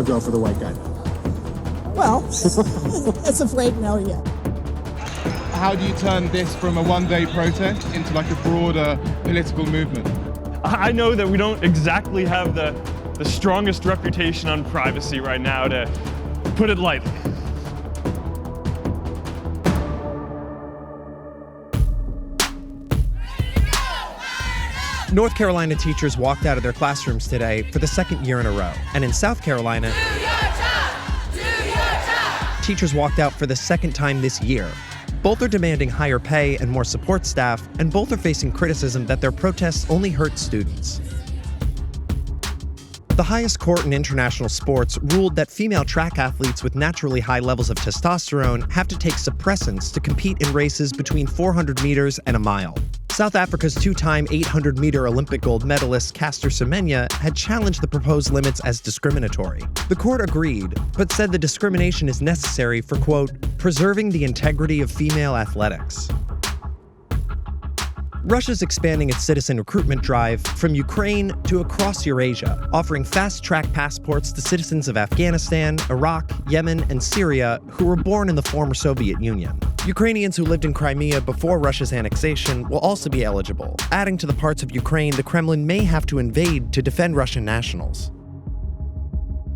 still go for the white guy. Well, it's afraid no yet. How do you turn this from a one-day protest into like a broader political movement? I know that we don't exactly have the strongest reputation on privacy right now, to put it lightly. North Carolina teachers walked out of their classrooms today for the second year in a row. And in South Carolina, teachers walked out for the second time this year. Both are demanding higher pay and more support staff, and both are facing criticism that their protests only hurt students. The highest court in international sports ruled that female track athletes with naturally high levels of testosterone have to take suppressants to compete in races between 400 meters and a mile. South Africa's two-time 800-meter Olympic gold medalist Caster Semenya had challenged the proposed limits as discriminatory. The court agreed, but said the discrimination is necessary for, quote, preserving the integrity of female athletics. Russia's expanding its citizen recruitment drive from Ukraine to across Eurasia, offering fast-track passports to citizens of Afghanistan, Iraq, Yemen, and Syria who were born in the former Soviet Union. Ukrainians who lived in Crimea before Russia's annexation will also be eligible, adding to the parts of Ukraine the Kremlin may have to invade to defend Russian nationals.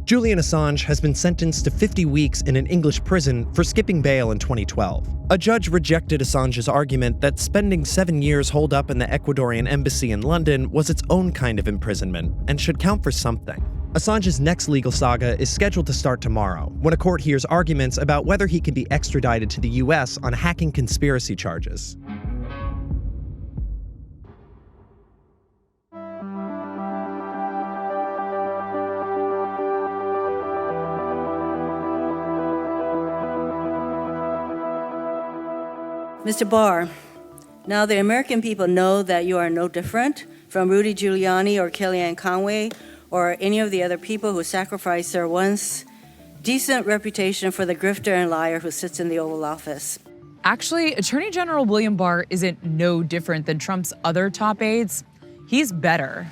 Julian Assange has been sentenced to 50 weeks in an English prison for skipping bail in 2012. A judge rejected Assange's argument that spending 7 years holed up in the Ecuadorian embassy in London was its own kind of imprisonment and should count for something. Assange's next legal saga is scheduled to start tomorrow, when a court hears arguments about whether he can be extradited to the US on hacking conspiracy charges. Mr. Barr, now the American people know that you are no different from Rudy Giuliani or Kellyanne Conway or any of the other people who sacrificed their once decent reputation for the grifter and liar who sits in the Oval Office. Actually, Attorney General William Barr isn't no different than Trump's other top aides. He's better.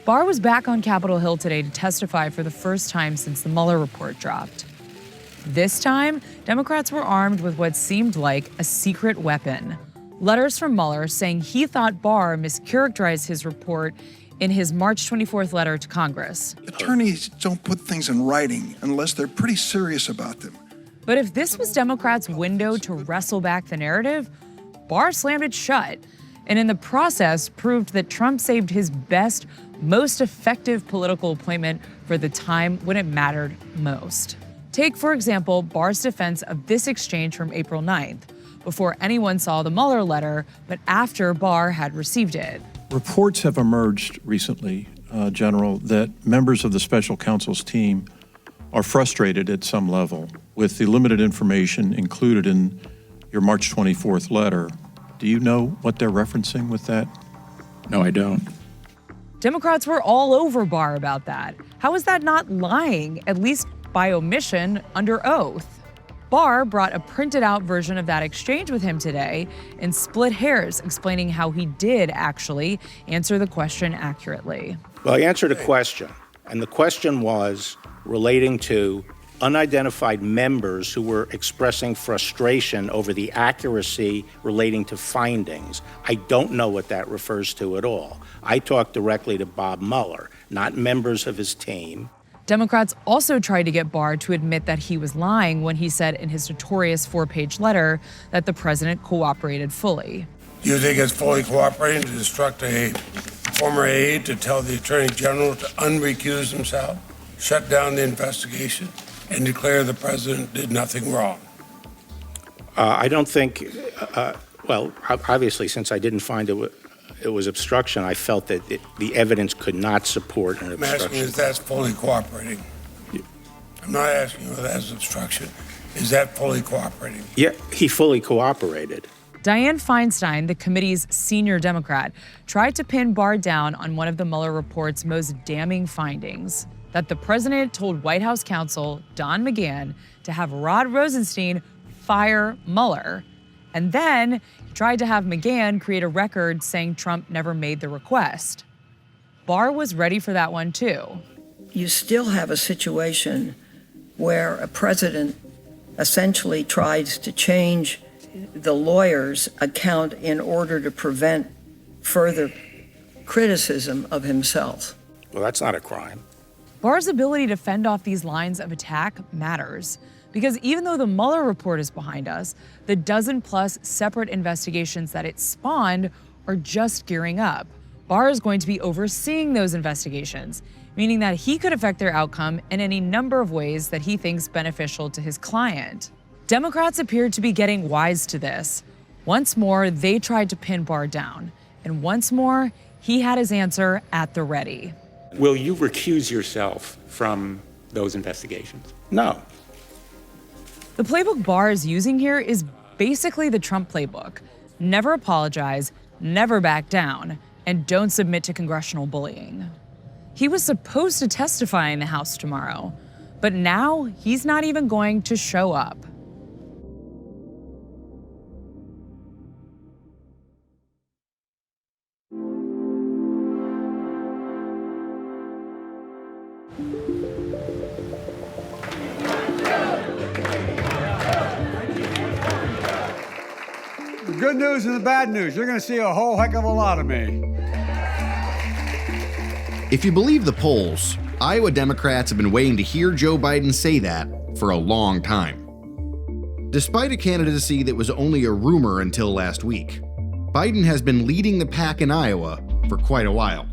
Barr was back on Capitol Hill today to testify for the first time since the Mueller report dropped. This time, Democrats were armed with what seemed like a secret weapon. Letters from Mueller saying he thought Barr mischaracterized his report in his March 24th letter to Congress. Attorneys don't put things in writing unless they're pretty serious about them. But if this was Democrats' window to wrestle back the narrative, Barr slammed it shut, and in the process proved that Trump saved his best, most effective political appointment for the time when it mattered most. Take, for example, Barr's defense of this exchange from April 9th, before anyone saw the Mueller letter, but after Barr had received it. Reports have emerged recently, General, that members of the special counsel's team are frustrated at some level with the limited information included in your March 24th letter. Do you know what they're referencing with that? No, I don't. Democrats were all over Barr about that. How is that not lying, at least by omission, under oath? Barr brought a printed out version of that exchange with him today and split hairs, explaining how he did actually answer the question accurately. Well, I answered a question, and the question was relating to unidentified members who were expressing frustration over the accuracy relating to findings. I don't know what that refers to at all. I talked directly to Bob Mueller, not members of his team. Democrats also tried to get Barr to admit that he was lying when he said in his notorious 4-page letter that the president cooperated fully. Do you think it's fully cooperating to instruct a former aide to tell the Attorney General to unrecuse himself, shut down the investigation, and declare the president did nothing wrong? I don't think, well, obviously, since I didn't find it was obstruction, I felt that the evidence could not support an obstruction. I'm asking if that's fully cooperating. I'm not asking whether that's obstruction. Is that fully cooperating? Yeah, he fully cooperated. Dianne Feinstein, the committee's senior Democrat, tried to pin Barr down on one of the Mueller report's most damning findings, that the president told White House counsel Don McGahn to have Rod Rosenstein fire Mueller. And then he tried to have McGahn create a record saying Trump never made the request. Barr was ready for that one, too. you still have a situation where a president essentially tries to change the lawyer's account in order to prevent further criticism of himself. Well, that's not a crime. Barr's ability to fend off these lines of attack matters, because even though the Mueller report is behind us, the dozen-plus separate investigations that it spawned are just gearing up. Barr is going to be overseeing those investigations, meaning that he could affect their outcome in any number of ways that he thinks beneficial to his client. Democrats appeared to be getting wise to this. Once more, they tried to pin Barr down, and once more, he had his answer at the ready. Will you recuse yourself from those investigations? No. The playbook Barr is using here is basically the Trump playbook. Never apologize, never back down, and don't submit to congressional bullying. He was supposed to testify in the House tomorrow, but now he's not even going to show up. The good news and the bad news. You're going to see a whole heck of a lot of me. If you believe the polls, Iowa Democrats have been waiting to hear Joe Biden say that for a long time. Despite a candidacy that was only a rumor until last week, Biden has been leading the pack in Iowa for quite a while.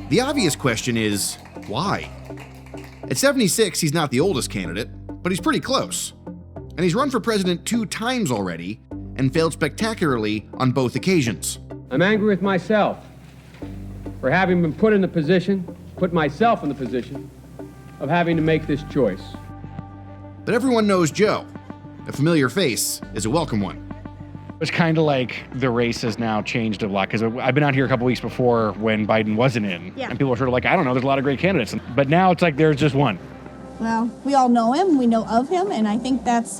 The obvious question is, why? At 76, he's not the oldest candidate, but he's pretty close. And he's run for president 2 times already and failed spectacularly on both occasions. I'm angry with myself for having been put myself in the position of having to make this choice. But everyone knows Joe. A familiar face is a welcome one. It's kind of like the race has now changed a lot, because I've been out here a couple weeks before when Biden wasn't in, and people were sort of like, I don't know, there's a lot of great candidates. But now it's like there's just one. Well, we all know him, we know of him, and I think that's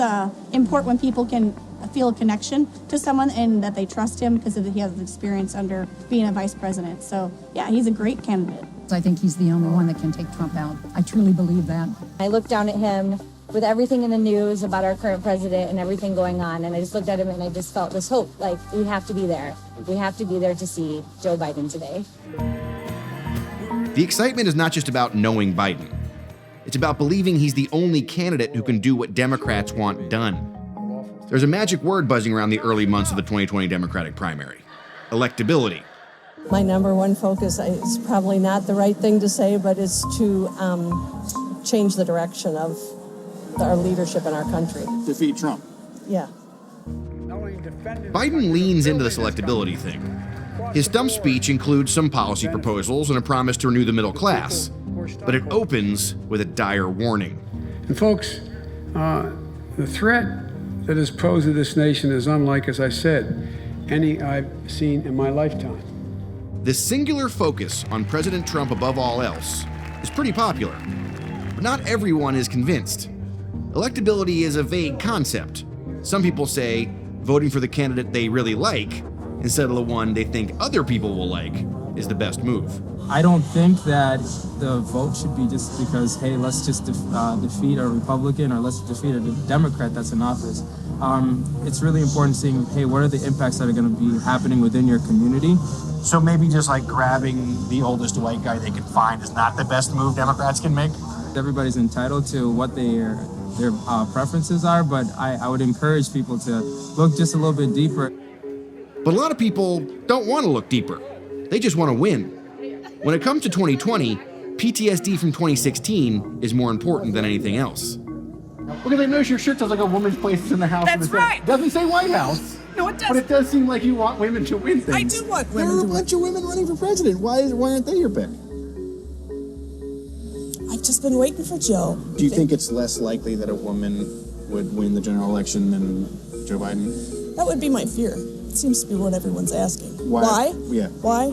important when people can feel a connection to someone and that they trust him because he has experience under being a vice president. So, yeah, he's a great candidate. I think he's the only one that can take Trump out. I truly believe that. I looked down at him with everything in the news about our current president and everything going on, and I just looked at him and I just felt this hope, like we have to be there. We have to be there to see Joe Biden today. The excitement is not just about knowing Biden. It's about believing he's the only candidate who can do what Democrats want done. There's a magic word buzzing around the early months of the 2020 Democratic primary: electability. My number one focus is probably not the right thing to say, but it's to change the direction of our leadership in our country. Defeat Trump. Yeah. Biden leans into this electability thing. His stump speech includes some policy proposals and a promise to renew the middle class, but it opens with a dire warning. And folks, the threat that is posed to this nation is unlike, as I said, any I've seen in my lifetime. This singular focus on President Trump above all else is pretty popular, but not everyone is convinced. Electability is a vague concept. Some people say voting for the candidate they really like instead of the one they think other people will like is the best move. I don't think that the vote should be just because, hey, let's just defeat a Republican or let's defeat a Democrat that's in office. It's really important seeing, hey, what are the impacts that are going to be happening within your community? So maybe just like grabbing the oldest white guy they can find is not the best move Democrats can make? Everybody's entitled to what their preferences are, but I would encourage people to look just a little bit deeper. But a lot of people don't want to look deeper. They just want to win. When it comes to 2020, PTSD from 2016 is more important than anything else. Because I notice your shirt says like a woman's place is in the house. That's right. It doesn't say White House. No, it does. But it does seem like you want women to win things. I do want women There are to a win. bunch of women running for president. Why aren't they your pick? I've just been waiting for Joe. Do you think it's less likely that a woman would win the general election than Joe Biden? That would be my fear. It seems to be what everyone's asking. Why? Yeah. Why?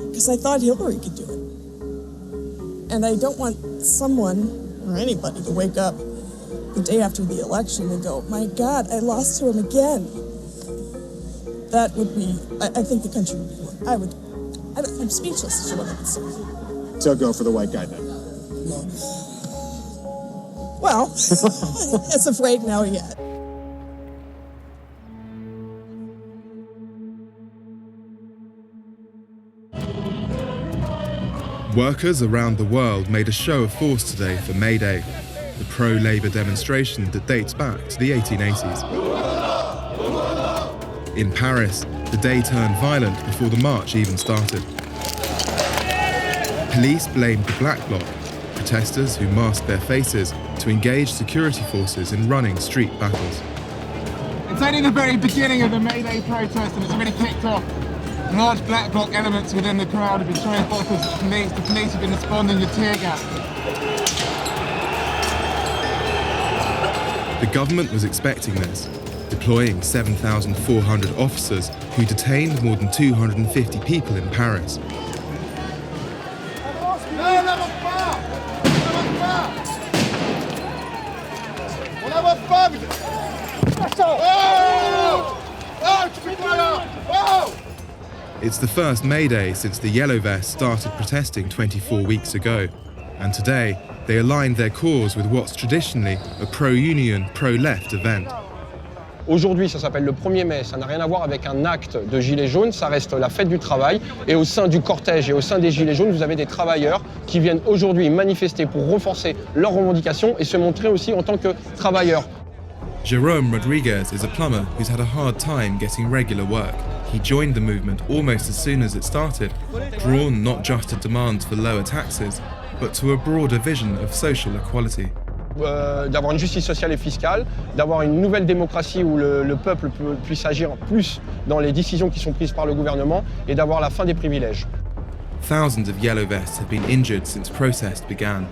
Because I thought Hillary could do it. And I don't want someone or anybody to wake up the day after the election and go, my God, I lost to him again. That would be, I think the country would be, I'm speechless is what I would say. So go for the white guy then. Well, as of right now, yet. Workers around the world made a show of force today for May Day, the pro-Labour demonstration that dates back to the 1880s. In Paris, the day turned violent before the march even started. Police blamed the Black Bloc, protesters who masked their faces to engage security forces in running street battles. It's only the very beginning of the May Day protest and it's already kicked off. Large Black Bloc elements within the crowd have been showing photos of the police. The police have been responding with tear gas. The government was expecting this, deploying 7,400 officers who detained more than 250 people in Paris. It's the first May Day since the Yellow Vests started protesting 24 weeks ago, and today they aligned their cause with what's traditionally a pro-union, pro-left event. Aujourd'hui, ça s'appelle le 1er mai, ça n'a rien à voir avec un acte de Gilets jaunes, ça reste la fête du travail. Et au sein du cortège et au sein des Gilets jaunes, vous avez des travailleurs qui viennent aujourd'hui manifester pour renforcer leurs revendications et se montrer aussi en tant que travailleurs. Jerome Rodriguez is a plumber who's had a hard time getting regular work. He joined the movement almost as soon as it started, drawn not just to demands for lower taxes, but to a broader vision of social equality. D'avoir une justice sociale et fiscale, d'avoir une nouvelle démocratie où le peuple puisse agir plus dans les décisions qui sont prises par le gouvernement et d'avoir la fin des privilèges. Thousands of Yellow Vests have been injured since protests began.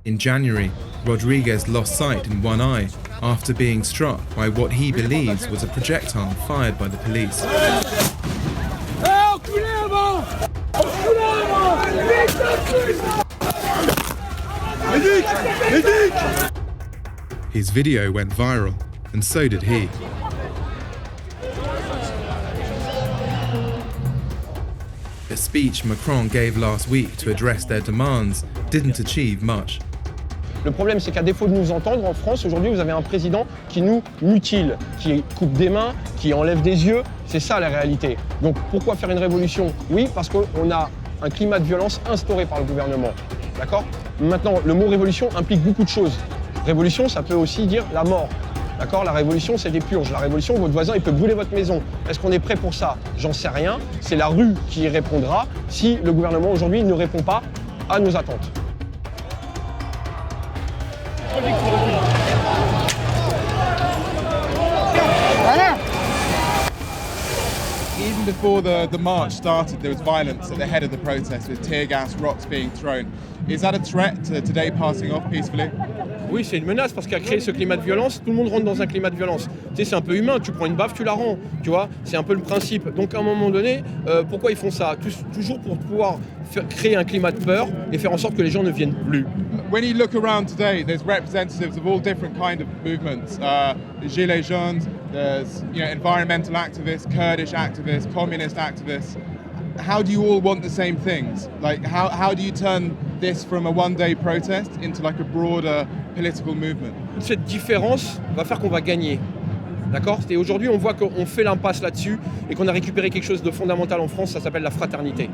In January, Rodriguez lost sight in one eye after being struck by what he believes was a projectile fired by the police. His video went viral, and so did he. A speech Macron gave last week to address their demands didn't achieve much. Le problème, c'est qu'à défaut de nous entendre, en France, aujourd'hui, vous avez un président qui nous mutile, qui coupe des mains, qui enlève des yeux. C'est ça la réalité. Donc pourquoi faire une révolution? Oui, parce qu'on a un climat de violence instauré par le gouvernement. D'accord? Maintenant, le mot révolution implique beaucoup de choses. Révolution, ça peut aussi dire la mort. D'accord? La révolution, c'est des purges. La révolution, votre voisin, il peut brûler votre maison. Est-ce qu'on est prêt pour ça? J'en sais rien. C'est la rue qui y répondra si le gouvernement, aujourd'hui, ne répond pas à nos attentes. Even before the march started, there was violence at the head of the protest with tear gas, rocks being thrown. Is that a threat to today passing off peacefully? Oui, c'est une menace parce qu'à créer ce climat de violence, tout le monde rentre dans un climat de violence. Tu sais, c'est un peu humain, tu prends une baffe, tu la rends, tu vois, c'est un peu le principe. Donc à un moment donné, pourquoi ils font ça? Toujours pour pouvoir créer un climat de peur et faire en sorte que les gens ne viennent plus. When you look around today, there's representatives of all different kind of movements. The Gilets jaunes, there's environmental activists, Kurdish activists, communist activists. How do you all want the same things? Like, how do you turn this from a one-day protest into like a broader political movement? Cette différence va faire qu'on va gagner. D'accord? Et aujourd'hui, on voit qu'on fait l'impasse là-dessus et qu'on a récupéré quelque chose de fondamental en France, ça s'appelle la fraternité.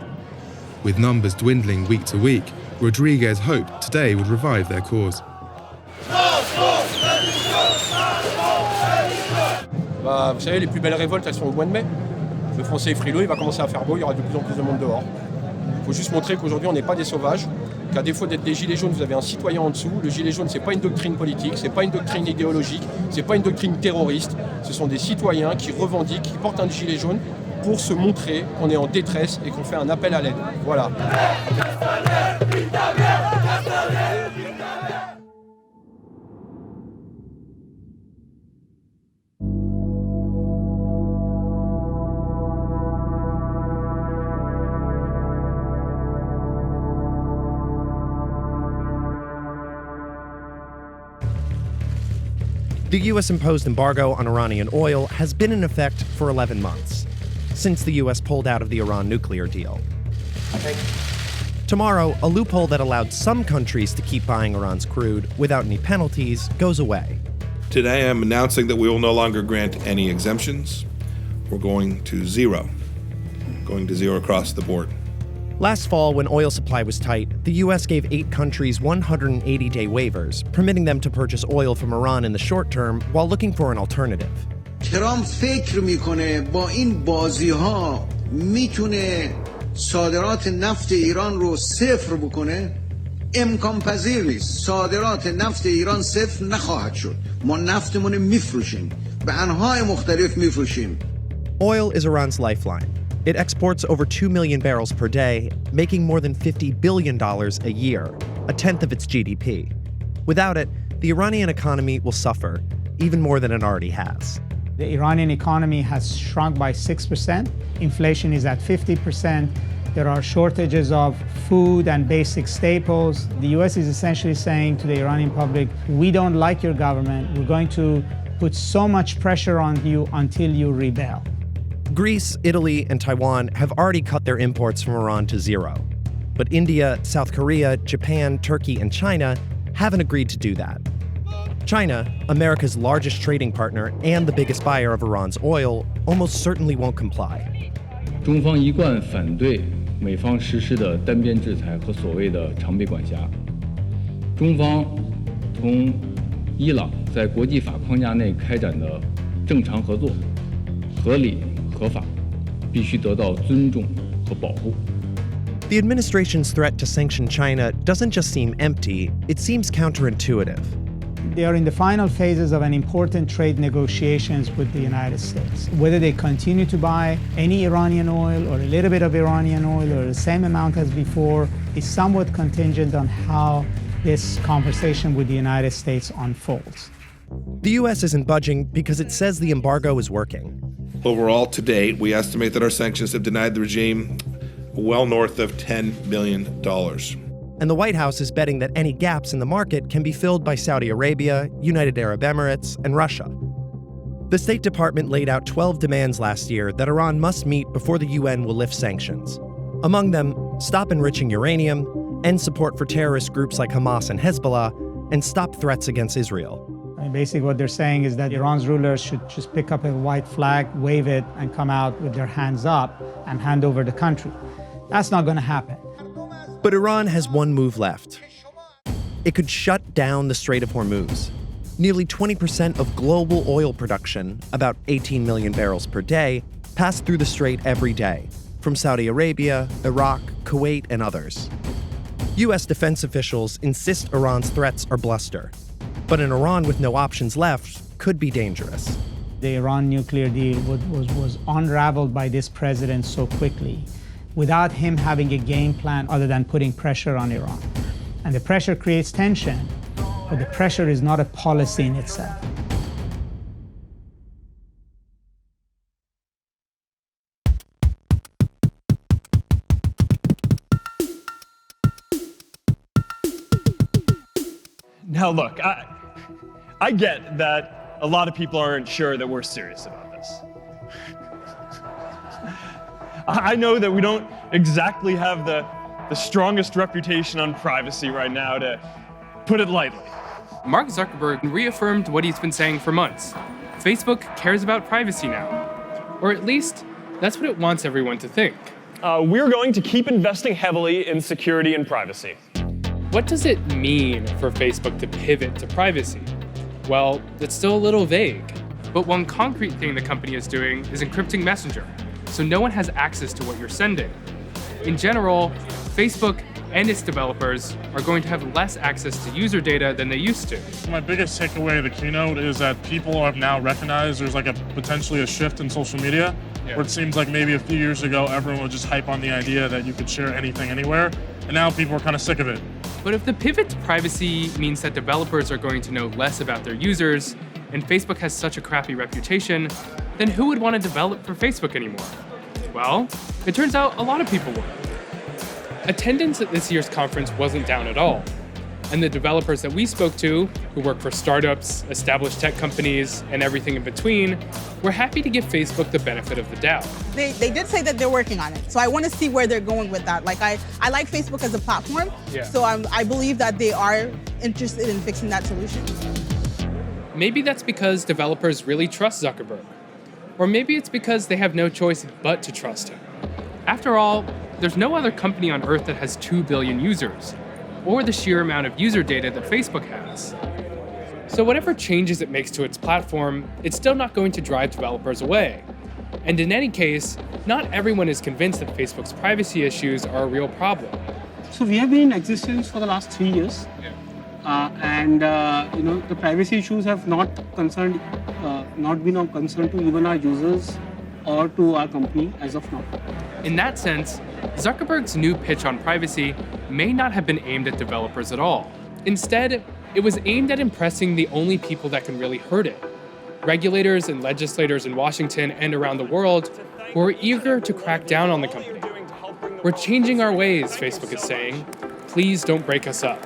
With numbers dwindling week to week, Rodriguez hoped today would revive their cause. Bah, vous savez, les plus belles révoltes, elles sont au mois de mai. Le français est frileux, il va commencer à faire beau, il y aura de plus en plus de monde dehors. Il faut juste montrer qu'aujourd'hui, on n'est pas des sauvages, qu'à défaut d'être des gilets jaunes, vous avez un citoyen en dessous. Le gilet jaune, c'est pas une doctrine politique, c'est pas une doctrine idéologique, c'est pas une doctrine terroriste. Ce sont des citoyens qui revendiquent, qui portent un gilet jaune pour se montrer qu'on est en détresse et qu'on fait un appel à l'aide. Voilà. The U.S.-imposed embargo on Iranian oil has been in effect for 11 months, since the U.S. pulled out of the Iran nuclear deal. Tomorrow, a loophole that allowed some countries to keep buying Iran's crude without any penalties goes away. Today, I'm announcing that we will no longer grant any exemptions. We're going to zero across the board. Last fall, when oil supply was tight, the U.S. gave 8 countries 180-day waivers, permitting them to purchase oil from Iran in the short term while looking for an alternative. ترامپ فکر میکنه با این بازی‌ها میتونه صادرات نفت ایران رو صفر بکنه؟ امکان پذیر نیست. صادرات نفت ایران صفر نخواهد شد. ما نفتمون میفروشیم. به انواع مختلف میفروشیم. Oil is Iran's lifeline. It exports over 2 million barrels per day, making more than $50 billion a year, a tenth of its GDP. Without it, the Iranian economy will suffer, even more than it already has. The Iranian economy has shrunk by 6%. Inflation is at 50%. There are shortages of food and basic staples. The U.S. is essentially saying to the Iranian public, we don't like your government. We're going to put so much pressure on you until you rebel. Greece, Italy, and Taiwan have already cut their imports from Iran to zero. But India, South Korea, Japan, Turkey, and China haven't agreed to do that. China, America's largest trading partner and the biggest buyer of Iran's oil, almost certainly won't comply. 中方一贯反对美方实施的单边制裁和所谓的常备管辖。中方同伊朗在国际法框架内开展的正常合作，合理合法，必须得到尊重和保护。 The administration's threat to sanction China doesn't just seem empty, it seems counterintuitive. They are in the final phases of an important trade negotiations with the United States. Whether they continue to buy any Iranian oil or a little bit of Iranian oil or the same amount as before is somewhat contingent on how this conversation with the United States unfolds. The U.S. isn't budging because it says the embargo is working. Overall, to date, we estimate that our sanctions have denied the regime well north of $10 billion. And the White House is betting that any gaps in the market can be filled by Saudi Arabia, United Arab Emirates, and Russia. The State Department laid out 12 demands last year that Iran must meet before the UN will lift sanctions. Among them, stop enriching uranium, end support for terrorist groups like Hamas and Hezbollah, and stop threats against Israel. And basically what they're saying is that Iran's rulers should just pick up a white flag, wave it, and come out with their hands up and hand over the country. That's not going to happen. But Iran has one move left. It could shut down the Strait of Hormuz. Nearly 20% of global oil production, about 18 million barrels per day, pass through the strait every day, from Saudi Arabia, Iraq, Kuwait, and others. U.S. defense officials insist Iran's threats are bluster. But an Iran with no options left could be dangerous. The Iran nuclear deal was unraveled by this president so quickly, without him having a game plan other than putting pressure on Iran. And the pressure creates tension, but the pressure is not a policy in itself. Now look, I get that a lot of people aren't sure that we're serious about this. I know that we don't exactly have the strongest reputation on privacy right now, to put it lightly. Mark Zuckerberg reaffirmed what he's been saying for months. Facebook cares about privacy now. Or at least, that's what it wants everyone to think. We're going to keep investing heavily in security and privacy. What does it mean for Facebook to pivot to privacy? Well, it's still a little vague. But one concrete thing the company is doing is encrypting Messenger, so no one has access to what you're sending. In general, Facebook and its developers are going to have less access to user data than they used to. My biggest takeaway of the keynote is that people have now recognized there's like potentially a shift in social media, where it seems like maybe a few years ago everyone would just hype on the idea that you could share anything anywhere, and now people are kind of sick of it. But if the pivot to privacy means that developers are going to know less about their users, and Facebook has such a crappy reputation, then who would want to develop for Facebook anymore? Well, it turns out a lot of people would. Attendance at this year's conference wasn't down at all. And the developers that we spoke to, who work for startups, established tech companies, and everything in between, were happy to give Facebook the benefit of the doubt. They did say that they're working on it. So I want to see where they're going with that. Like I like Facebook as a platform. Yeah. So I believe that they are interested in fixing that solution. Maybe that's because developers really trust Zuckerberg. Or maybe it's because they have no choice but to trust him. After all, there's no other company on Earth that has 2 billion users, or the sheer amount of user data that Facebook has. So whatever changes it makes to its platform, it's still not going to drive developers away. And in any case, not everyone is convinced that Facebook's privacy issues are a real problem. So we have been in existence for the last 3 years. The privacy issues have not been of concern to even our users or to our company as of now. In that sense, Zuckerberg's new pitch on privacy may not have been aimed at developers at all. Instead, it was aimed at impressing the only people that can really hurt it: regulators and legislators in Washington and around the world who are eager to crack down on the company. We're changing our ways, Facebook is saying. Please don't break us up.